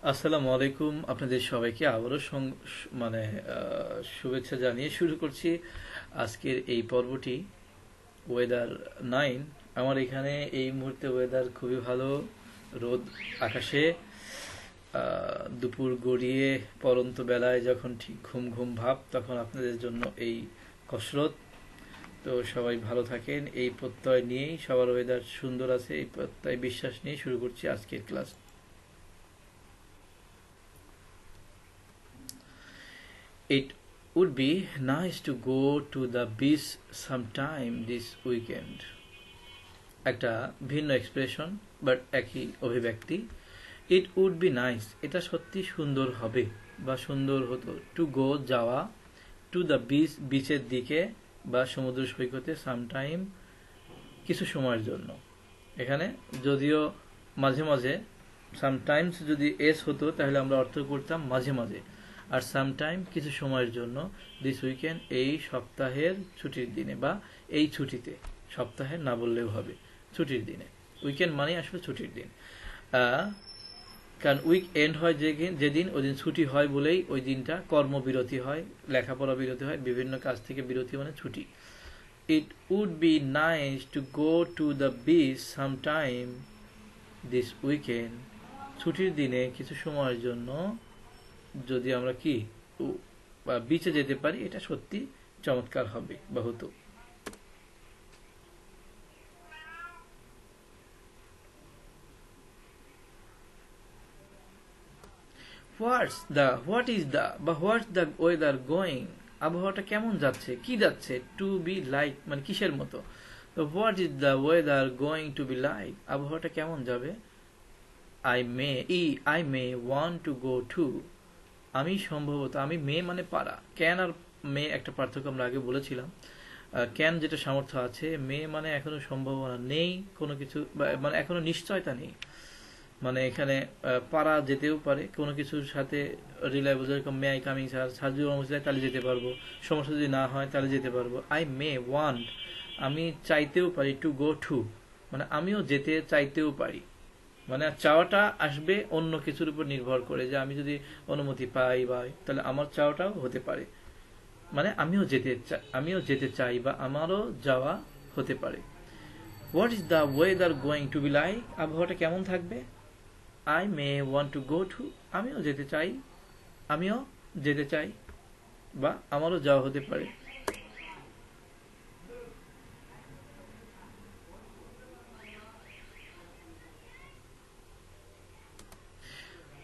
আসসালামু আলাইকুম, আপনাদের সবাইকে আবারও মানে শুভেচ্ছা জানিয়ে শুরু করছি আজকের এই পর্বটি। ওয়েদার 9। আমার এখানে এই মুহূর্তে ওয়েদার খুবই ভালো। রোদ আকাশে, দুপুর গড়িয়ে পরন্ত বেলায় যখন ঠিক ঘুম ঘুম ভাব, তখন আপনাদের জন্য এই কসরত। তো সবাই ভালো থাকেন এই প্রত্যয় নিয়েই, সবার ওয়েদার সুন্দর আছে এই প্রত্যয় বিশ্বাস নিয়ে শুরু করছি আজকের class. It would be nice to go to the beach sometime this weekend. একটা ভিন্ন এক্সপ্রেশন বাট একই অভিব্যক্তি। ইট উড বি নাইস, এটা সত্যি সুন্দর হবে বা সুন্দর হতো। টু গো, যাওয়া। টু দ্য বিচ, বিচের দিকে বা সমুদ্র সৈকতে। সামটাইম, কিছু সময়ের জন্য। এখানে যদিও মাঝে মাঝে, সামটাইমস যদি এস হতো তাহলে আমরা অর্থ করতাম মাঝে মাঝে, আর সামটাইম কিছু সময়ের জন্য। দিস উইকেন্ড, এই সপ্তাহের ছুটির দিনে বা এই ছুটিতে। সপ্তাহের না বললেও হবে, ছুটির দিনে। উইকেন্ড মানে আসলে ছুটির দিন। কারণ উইক এন্ড হয় যেদিন, ওই দিন ছুটি হয় বলেই ওই দিনটা কর্মবিরতি হয়, লেখাপড়া বিরতি হয়, বিভিন্ন কাজ থেকে বিরতি মানে ছুটি। It would be nice to go to the beach sometime this weekend. ছুটির দিনে কিছু সময়ের জন্য যদি আমরা কি বিচে যেতে পারি, এটা সত্যি চমৎকার হবে বা হতো। হোয়াট ইজ দ্য বা হোয়াটস দ্য ওয়েদার গোয়িং, আবহাওয়াটা কেমন যাচ্ছে, কি যাচ্ছে। টু বি লাইক মানে কিসের মতো। তো what is the weather going to be like, আবহাওয়াটা কেমন যাবে। I may want to go two, আমি সম্ভবত, আমি মে মানে পারা, ক্যান আর মে একটা পার্থক্য আমরা আগে বলেছিলাম। ক্যান যেটা সামর্থ্য আছে, মে মানে এখনো সম্ভাবনা নেই কোনো কিছু, মানে এখনো নিশ্চয়তা নেই। মানে এখানে পারা যেতেও পারে কোনো কিছুর সাথে রিলায়েবল, যেরকম মে আই কামিং, স্যার যদি অনুমতি দেয় তাহলে যেতে পারবো, সমস্যা যদি না হয় তাহলে যেতে পারবো। আই মে ওয়ান্ট, আমি চাইতেও পারি। টু গো টু মানে আমিও যেতে চাইতেও পারি। মানে চাওয়াটা আসবে অন্য কিছুর উপর নির্ভর করে, যে আমি যদি অনুমতি পাই বা তাহলে আমার চাওয়াটাও হতে পারে। মানে আমিও যেতে চাই বা আমারও যাওয়া হতে পারে। What is the weather going to be like, আবহাওয়াটা কেমন থাকবে। I may want to go two, আমিও যেতে চাই বা আমারও যাওয়া হতে পারে।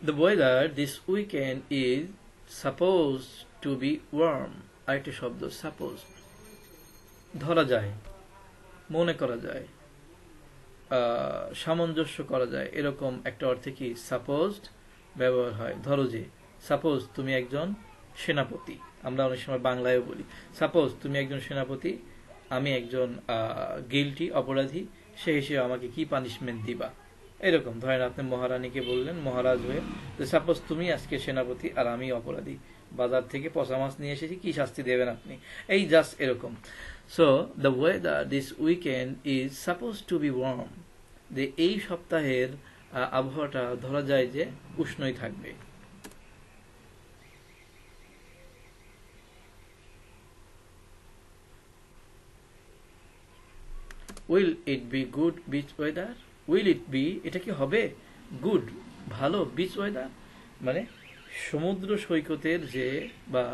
The weather this weekend is supposed to be warm. আরেকটি শব্দ সাপোজ, ধরা যায়, মনে করা যায়, সামঞ্জস্য করা যায়, এরকম একটা অর্থে কি সাপোজড ব্যবহার হয়। ধরো যে, সাপোজ তুমি একজন সেনাপতি, আমরা অনেক সময় বাংলায়ও বলি। সাপোজ তুমি একজন সেনাপতি, আমি একজন গিল্টি, অপরাধী, সে হিসেবে আমাকে কি পানিশমেন্ট দিবা। এরকম ধরেন আপনি মহারানীকে বললেন মহারাজ হয়ে, সাপোজ তুমি আজকে সেনাপতি আর আমি অপরাধী, বাজার থেকে পচা মাছ নিয়ে এসেছি, কি শাস্তি দেবেন আপনি। এই জাস্ট এরকম। So the weather this weekend is suppose to be warm, যে এই সপ্তাহের আবহাওয়াটা ধরা যায় যে উষ্ণই থাকবে। Will it be good beach weather, will it be, এটা কি হবে, গুড, ভালো, বিচ ওয়েদার মানে সমুদ্র সৈকতের যে বা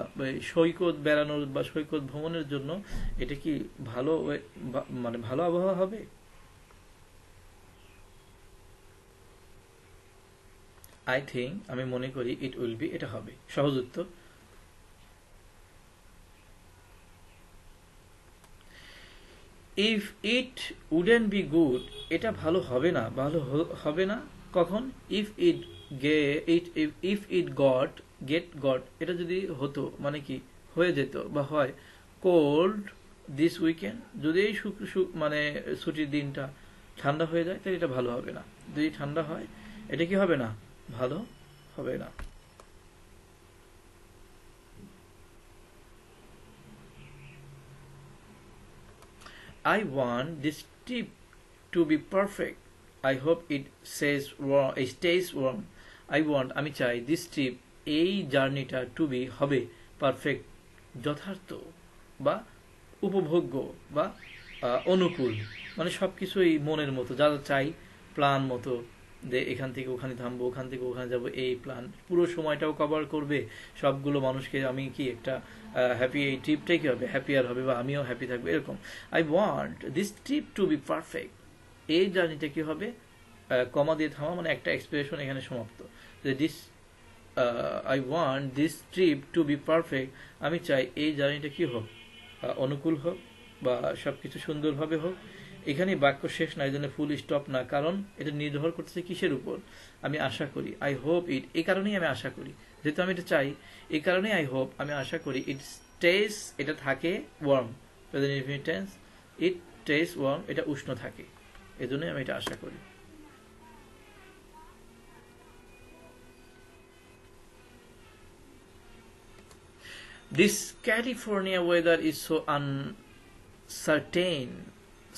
সৈকত বেড়ানোর বা সৈকত ভ্রমণের জন্য এটা কি ভালো মানে ভালো আবহাওয়া হবে। আই থিঙ্ক, আমি মনে করি, ইট উইল বি, এটা হবে। সহজ উত্তর। If it wouldn't be good, এটা ভালো হবে না, ভালো হবে না কখন। If it gay it if it got, এটা যদি হতো মানে কি হয়ে যেত বা হয়। কোল্ড দিস উইকেন্ড, যদি এই মানে ছুটির দিনটা ঠান্ডা হয়ে যায় তাহলে এটা ভালো হবে না। যদি ঠান্ডা হয় এটা কি হবে না, ভালো হবে না। I want this tip to be perfect. I hope it stays warm. I want আমি চাই দিস ট্রিপ এই জার্নিটা টু বি হবে পারফেক্ট যথার্থ বা উপভোগ্য বা অনুকূল, মানে সব কিছুই মনের মতো যা যা চাই প্ল্যান মতো, যে এখান থেকে ওখানে থামবো, ওখান থেকে ওখানে যাবো, এই প্ল্যান পুরো সময়টাও কভার করবে, সবগুলো মানুষকে আমি কি একটা হ্যাপি, এই ট্রিপটাই কি হবে হ্যাপিয়ার হবে বা আমিও হ্যাপি থাকবো এরকম। I want this trip to be perfect, এই জার্নিটা কি হবে, কমা দিয়ে থামা মানে একটা এক্সপ্রেশন এখানে সমাপ্ত, যে this I want this trip to be perfect, আমি চাই এই জার্নিটা কি হোক অনুকূল হোক বা সবকিছু সুন্দরভাবে হোক। এখানে বাক্য শেষ না, এই জন্য ফুল স্টপ না, কারণ এটা নির্ভর করতেছে কিসের উপর, আমি আশা করি আই হোপ ইট, এই কারণেই আমি আশা করি, যেহেতু আমি এটা চাই এই কারণেই আই হোপ আমি আশা করি, ইট স্টেজ এটা থাকে ওয়ার্ম, প্রেজেন্ট ইনফিনিট টেন্স, ইট স্টেজ ওয়ার্ম এটা উষ্ণ থাকে, এজন্যই আমি এটা আশা করি। This California weather is so uncertain.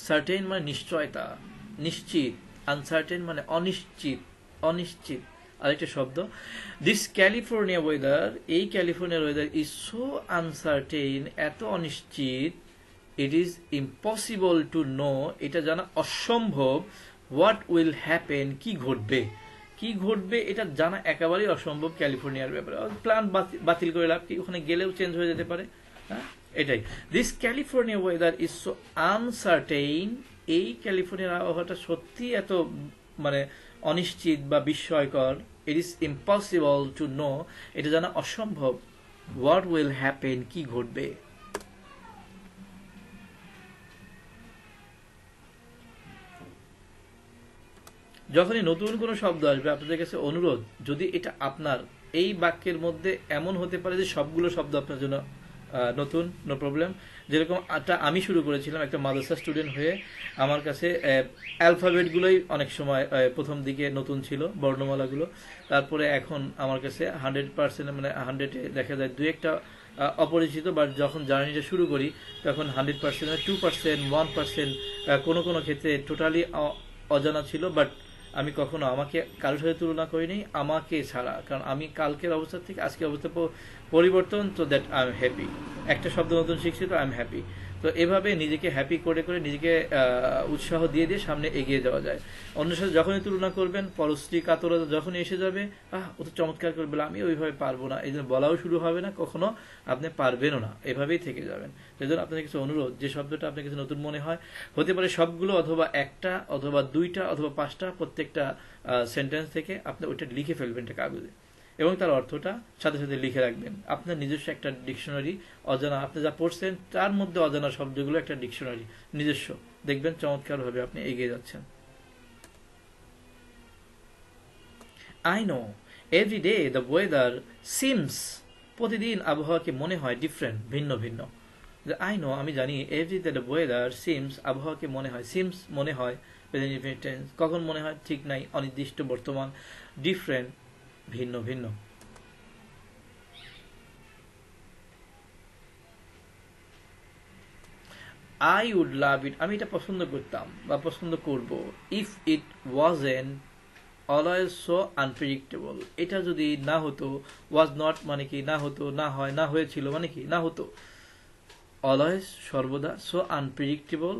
Certain মানে নিশ্চয়তা, নিশ্চিত, আনসার্টেন মানে অনিশ্চিত, অনিশ্চিত আরেকটা শব্দ। দিস ক্যালিফোর্নিয়া ওয়েদার, এই ক্যালিফোর্নিয়ার ওয়েদার ইজ সো আনসার্টেন, এত অনিশ্চিত, it is impossible to know, এটা জানা অসম্ভব, হোয়াট উইল হ্যাপেন, কি ঘটবে, কি ঘটবে এটা জানা একেবারেই অসম্ভব ক্যালিফোর্নিয়ার ব্যাপারে। প্ল্যান বাতিল করে লাভ কি, ওখানে গেলেও চেঞ্জ হয়ে যেতে পারে, হ্যাঁ এটাই। This California weather is so uncertain, এই ক্যালিফোর্নিয়ার আবহাওয়াটা সত্যি এত মানে অনিশ্চিত বা বিস্ময়কর, it is impossible to know, এটা জানা অসম্ভব, হোয়াট উইল হ্যাপেন, কি ঘটবে। যখনই নতুন কোনো শব্দ আসবে আপনাদের কাছে অনুরোধ, যদি এটা আপনার এই বাক্যের মধ্যে এমন হতে পারে যে সবগুলো শব্দ আপনার জন্য নতুন, নো প্রবলেম। যেরকম আমি শুরু করেছিলাম একটা মাদ্রাসা স্টুডেন্ট হয়ে, আমার কাছে অ্যালফাবেটগুলোই অনেক সময় প্রথম দিকে নতুন ছিল, বর্ণমালাগুলো, তারপরে এখন আমার কাছে 100% মানে 100-এ দেখা যায় 2-একটা অপরিচিত, বাট যখন জার্নিটা শুরু করি তখন 100%, 2%, 1% কোনো কোনো ক্ষেত্রে টোটালি অজানা ছিল, বাট আমি কখনো আমাকে কারোর সাথে তুলনা করিনি আমাকে ছাড়া, কারণ আমি কালকের অবস্থা থেকে আজকের অবস্থা পরিবর্তন, তো দ্যাট আই এম হ্যাপি, একটা শব্দ নতুন শিখছি তো আই এম হ্যাপি। তো এভাবে নিজেকে হ্যাপি করে করে নিজেকে উৎসাহ দিয়ে দিয়ে সামনে এগিয়ে যাওয়া যায়। অন্যের সাথে যখনই তুলনা করবেন, পরশ্রী কাতরতা যখনই এসে যাবে, ও তো চমৎকার করে বলে, আমি ওইভাবে পারবো না, এই জন্য বলাও শুরু হবে না, কখনো আপনি পারবেনও না, এভাবেই থেকে যাবেন। সেই জন্য আপনাদের কাছে অনুরোধ, যে শব্দটা আপনার কাছে নতুন মনে হয়, হতে পারে সবগুলো অথবা একটা অথবা 2টা অথবা 5টা, প্রত্যেকটা সেন্টেন্স থেকে আপনি ওইটা লিখে ফেলবেন একটা কাগজে, এবং তার অর্থটা সাথে সাথে লিখে রাখবেন। আপনার নিজস্ব একটা ডিকশনারি, অজানা আপনি যা পড়ছেন তার মধ্যে অজানা শব্দগুলো একটা ডিকশনারি নিজস্ব, দেখবেন চমৎকারভাবে আপনি এগিয়ে যাচ্ছেন। I know every day the weather seems, প্রতিদিন আবহাওয়াকে মনে হয় ডিফারেন্ট, ভিন্ন ভিন্ন। আই নো আমি জানি, every day the weather seems, আবহাওয়াকে মনে হয়, সিমস মনে হয়, প্রেজেন্ট ইনফিনিট টেন্স, কখন মনে হয় ঠিক নাই, অনির্দিষ্ট বর্তমান, ডিফারেন্ট ভিন্ন ভিন্ন। আই উড লাভ ইট, আমি এটা পছন্দ করতাম বা পছন্দ করব, if it wasn't always so unpredictable, এটা যদি না হতো, ওয়াজ নট মানে কি না হতো, না হয়, না হয়েছিল মানে কি না হতো, অলওয়েজ সর্বদা, সো আনপ্রেডিক্টেবল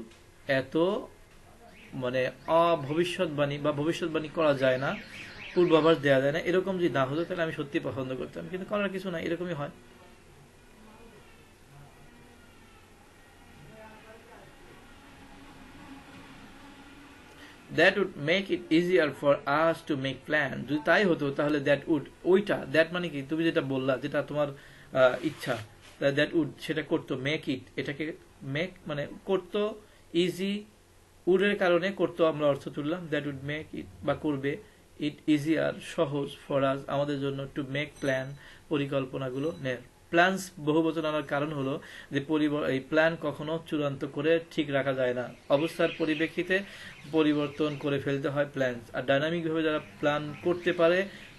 এত মানে অভবিষ্যৎবাণী বা ভবিষ্যৎবাণী করা যায় না, পূর্বাভাস দেওয়া যায় না, এরকম যদি না হতো তাহলে আমি সত্যি পছন্দ করতাম, কিন্তু করার কিছু না, এরকমই হয়। That would make it easier for us to make plan, যদি তাই হতো তাহলে দ্যাট উড, ওইটা দ্যাট মানে কি তুমি যেটা বললা, যেটা তোমার ইচ্ছা, দ্যাট উড সেটা করতো, মেক ইট এটাকে মেক মানে করতো, ইজি উডের কারণে করতো আমরা অর্থ তুললাম, দ্যাট উড মেক ইট বা করবে, ইট ইজিয়ার সহজ, ফর আস আমাদের জন্য, টু মেক প্ল্যান পরিকল্পনাগুলো নেয়। প্ল্যান্স বহুবচন আনার কারণ হলো যে এই প্ল্যান কখনো চূড়ান্ত করে ঠিক রাখা যায় না, অবস্থার পরিপ্রেক্ষিতে পরিবর্তন করে ফেলতে হয় প্ল্যান। আর ডাইনামিক ভাবে যারা প্ল্যান করতে পারে,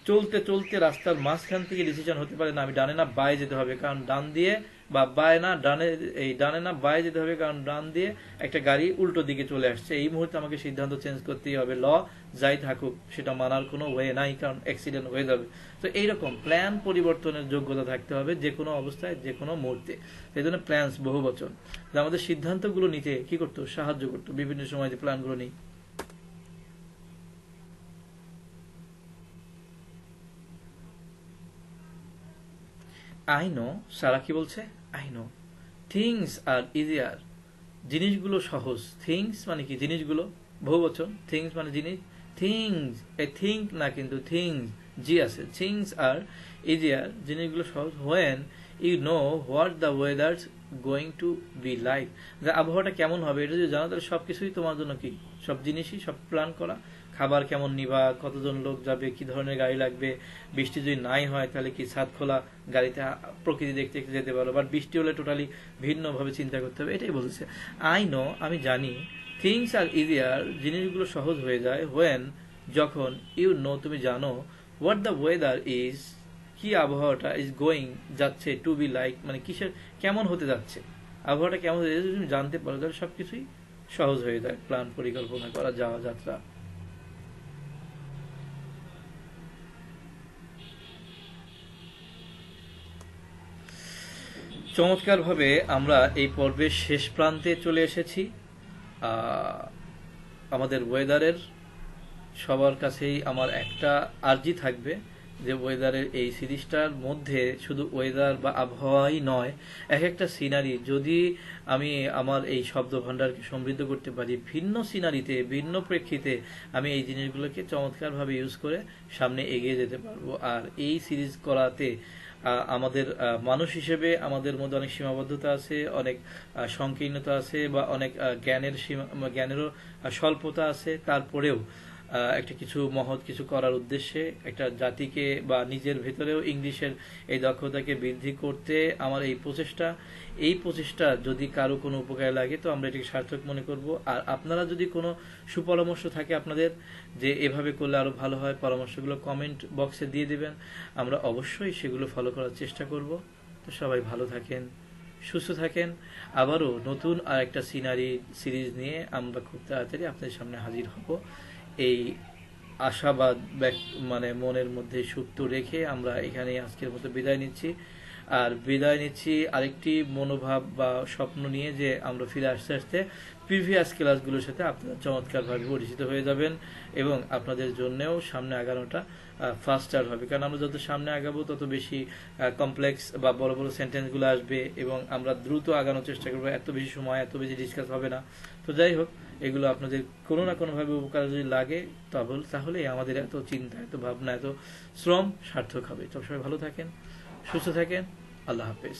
চলতে চলতে রাস্তার মাঝখান থেকে ডিসিশন হতে পারে না আমি ডানে না বায়ে যেতে হবে, কারণ ডান দিয়ে বা বায় না ডানে, এই ডানে না বায়ে যেতে হবে, কারণ ডান দিয়ে একটা গাড়ি উল্টো দিকে চলে আসছে, এই মুহূর্তে আমাকে সিদ্ধান্ত চেঞ্জ করতেই হবে। ল যাই থাকুক সেটা মানার কোনো ওয়ে নাই, কারণ অ্যাক্সিডেন্ট হয়ে যাবে। তো এইরকম প্ল্যান পরিবর্তনের যোগ্যতা থাকতে হবে যে কোনো অবস্থায়, যে কোনো মুহূর্তে। এই জন্য প্ল্যান্স বহু বচন, যে আমাদের সিদ্ধান্তগুলো নিতে কি করতো, সাহায্য করতো বিভিন্ন সময় যে প্ল্যানগুলো নিই। আই নো, সারা কি বলছে, I know things are easier, জিনিসগুলো সহজ। থিংস মানে কি, জিনিসগুলো, বহুবচন, থিংস মানে জিনিস। থিংস, এ থিঙ্ক না কিন্তু, থিংস জি আছে। থিংস আর ইজিয়ার, জিনিসগুলো সহজ। When you know what the weather going to be like, যে আবহাওয়াটা কেমন হবে এটা যদি জানো, তাহলে সবকিছুই তোমার জন্য কি, সব জিনিসই, সব প্ল্যান করা। খাবার কেমন নিবা, কতজন লোক যাবে, কি ধরনের গাড়ি লাগবে, বৃষ্টি যদি নাই হয় তাহলে কি ছাদ খোলা গাড়িতে প্রকৃতি দেখতে দেখতে যেতে পারো, বাট বৃষ্টি হলে টোটালি ভিন্নভাবে চিন্তা করতে হবে, এটাই বলছে। আই নো, আমি জানি, থিংস আর ইজিয়ার, জিনিসগুলো সহজ হয়ে যায়, হোয়েন, যখন, ইউ নো, তুমি জানো, হোয়াট দ্য ওয়েদার ইজ, কি আবহাওয়াটা, ইজ গোয়িং, যাচ্ছে, টু বি লাইক, মানে কিসের, কেমন হতে যাচ্ছে, আবহাওয়াটা কেমন হতে যাচ্ছে, তুমি জানতে পারো, তাহলে সবকিছুই সহজ হয়ে যায় প্ল্যান পরিকল্পনা করা, যাওয়া যাত্রা। চমৎকারভাবে আমরা এই পর্বের শেষ প্রান্তে চলে এসেছি। আমাদের ওয়েদারের, সবার কাছেই আমার একটা আর্জি থাকবে যে ওয়েদারের এই সিরিজটার মধ্যে শুধু ওয়েদার বা আবহাওয়াই নয়, এক একটা সিনারি যদি আমি আমার এই শব্দ ভাণ্ডারকে সমৃদ্ধ করতে পারি, ভিন্ন সিনারিতে, ভিন্ন প্রেক্ষিতে আমি এই জিনিসগুলোকে চমৎকারভাবে ইউজ করে সামনে এগিয়ে যেতে পারবো। আর এই সিরিজ করাতে আমাদের মানুষ হিসেবে আমাদের মধ্যে অনেক সীমাবদ্ধতা আছে, অনেক সংকীর্ণতা আছে, বা অনেক জ্ঞানেরও স্বল্পতা আছে। তারপরেও একটা কিছু মহৎ কিছু করার উদ্দেশ্যে একটা জাতিকে বা নিজের ভেতরেও ইংলিশের এই দক্ষতাকে বৃদ্ধি করতে আমার এই প্রচেষ্টা যদি কারো কোনো উপকারে লাগে তো আমরা এটাকে সার্থক মনে করব। আর আপনারা যদি কোনো সুপরামর্শ থাকে আপনাদের, যে এভাবে করলে আরো ভালো হয়, পরামর্শগুলো কমেন্ট বক্সে দিয়ে দিবেন, আমরা অবশ্যই সেগুলো ফলো করার চেষ্টা করব। তো সবাই ভালো থাকেন, সুস্থ থাকেন। আবারও নতুন আর একটা সিরিজ নিয়ে আমরা খুব তাড়াতাড়ি আপনাদের সামনে হাজির হব, এই আশাবাদ মানে মনের মধ্যে সুপ্ত রেখে আমরা এখানে আজকের মতো বিদায় নিচ্ছি। আর বিদায় নিচ্ছি আরেকটি মনোভাব বা স্বপ্ন নিয়ে, যে আমরা ফিরে আসতে আসতে প্রিভিয়াস ক্লাসগুলোর সাথে আপনারা চমৎকারভাবে পরিচিত হয়ে যাবেন, এবং আপনাদের জন্যও সামনে আগানোটা ফাস্টার হবে। কারণ আমরা যত সামনে আগাবো তত বেশি কমপ্লেক্স বা বড় বড় সেন্টেন্সগুলো আসবে, এবং আমরা দ্রুত আগানোর চেষ্টা করবো, এত বেশি সময় এত বেশি ডিসকাস হবে না। তো যাই হোক, এগুলো আপনাদের কোনো না কোনোভাবে উপকার যদি লাগে তাহলে আমাদের এত চিন্তা, এত ভাবনা, এত শ্রম সার্থক হবে। তো সবাই ভালো থাকেন, সুস্থ থাকেন, আল্লাহ হাফেজ।